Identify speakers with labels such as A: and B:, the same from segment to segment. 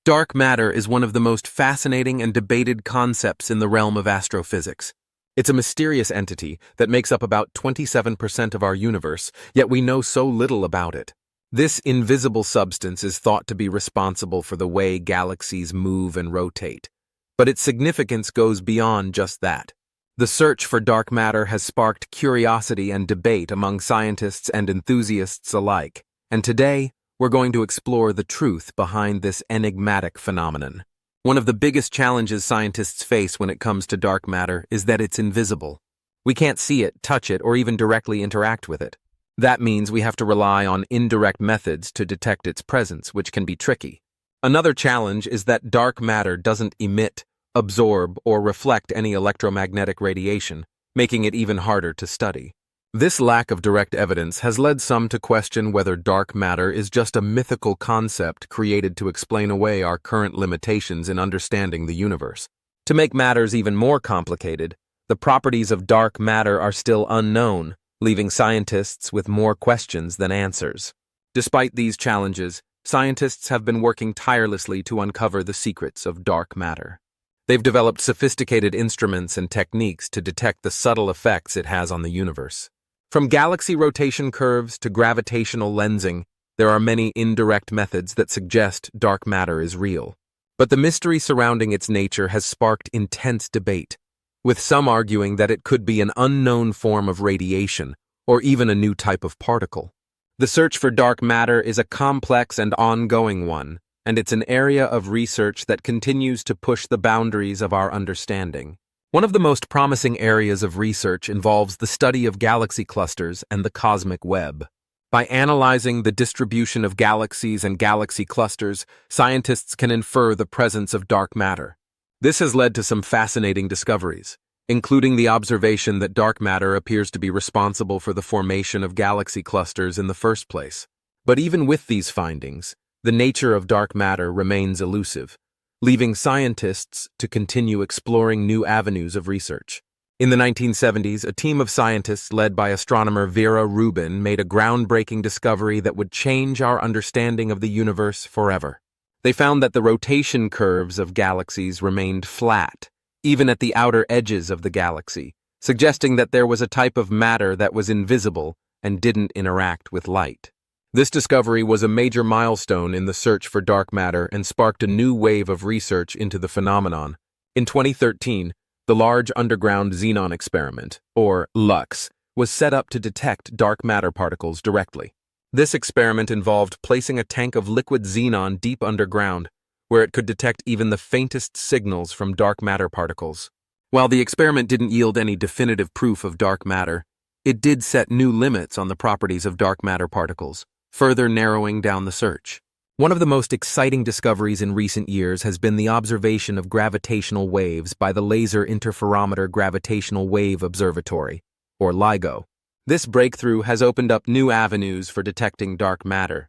A: Dark matter is one of the most fascinating and debated concepts in the realm of astrophysics. It's a mysterious entity that makes up about 27% of our universe, yet we know so little about it. This invisible substance is thought to be responsible for the way galaxies move and rotate. But its significance goes beyond just that. The search for dark matter has sparked curiosity and debate among scientists and enthusiasts alike. And today, we're going to explore the truth behind this enigmatic phenomenon. One of the biggest challenges scientists face when it comes to dark matter is that it's invisible. We can't see it, touch it, or even directly interact with it. That means we have to rely on indirect methods to detect its presence, which can be tricky. Another challenge is that dark matter doesn't emit, absorb, or reflect any electromagnetic radiation, making it even harder to study. This lack of direct evidence has led some to question whether dark matter is just a mythical concept created to explain away our current limitations in understanding the universe. To make matters even more complicated, the properties of dark matter are still unknown, leaving scientists with more questions than answers. Despite these challenges, scientists have been working tirelessly to uncover the secrets of dark matter. They've developed sophisticated instruments and techniques to detect the subtle effects it has on the universe. From galaxy rotation curves to gravitational lensing, there are many indirect methods that suggest dark matter is real. But the mystery surrounding its nature has sparked intense debate, with some arguing that it could be an unknown form of radiation or even a new type of particle. The search for dark matter is a complex and ongoing one, and it's an area of research that continues to push the boundaries of our understanding. One of the most promising areas of research involves the study of galaxy clusters and the cosmic web. By analyzing the distribution of galaxies and galaxy clusters, scientists can infer the presence of dark matter. This has led to some fascinating discoveries, including the observation that dark matter appears to be responsible for the formation of galaxy clusters in the first place. But even with these findings, the nature of dark matter remains elusive, leaving scientists to continue exploring new avenues of research. In the 1970s, a team of scientists led by astronomer Vera Rubin made a groundbreaking discovery that would change our understanding of the universe forever. They found that the rotation curves of galaxies remained flat, even at the outer edges of the galaxy, suggesting that there was a type of matter that was invisible and didn't interact with light. This discovery was a major milestone in the search for dark matter and sparked a new wave of research into the phenomenon. In 2013, the Large Underground Xenon Experiment, or LUX, was set up to detect dark matter particles directly. This experiment involved placing a tank of liquid xenon deep underground, where it could detect even the faintest signals from dark matter particles. While the experiment didn't yield any definitive proof of dark matter, it did set new limits on the properties of dark matter particles, further narrowing down the search. One of the most exciting discoveries in recent years has been the observation of gravitational waves by the Laser Interferometer Gravitational Wave Observatory, or LIGO. This breakthrough has opened up new avenues for detecting dark matter,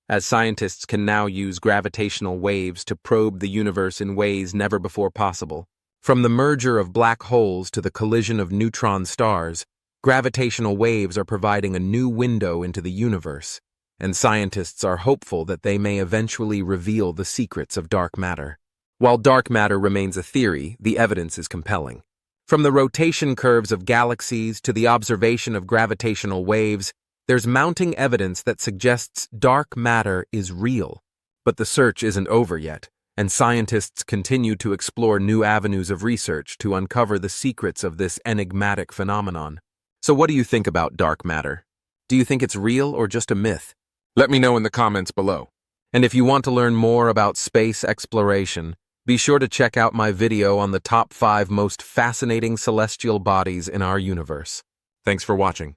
A: as scientists can now use gravitational waves to probe the universe in ways never before possible. From the merger of black holes to the collision of neutron stars, gravitational waves are providing a new window into the universe, and scientists are hopeful that they may eventually reveal the secrets of dark matter. While dark matter remains a theory, the evidence is compelling. From the rotation curves of galaxies to the observation of gravitational waves, there's mounting evidence that suggests dark matter is real. But the search isn't over yet, and scientists continue to explore new avenues of research to uncover the secrets of this enigmatic phenomenon. So what do you think about dark matter? Do you think it's real or just a myth? Let me know in the comments below. And if you want to learn more about space exploration, be sure to check out my video on the top 5 most fascinating celestial bodies in our universe. Thanks for watching.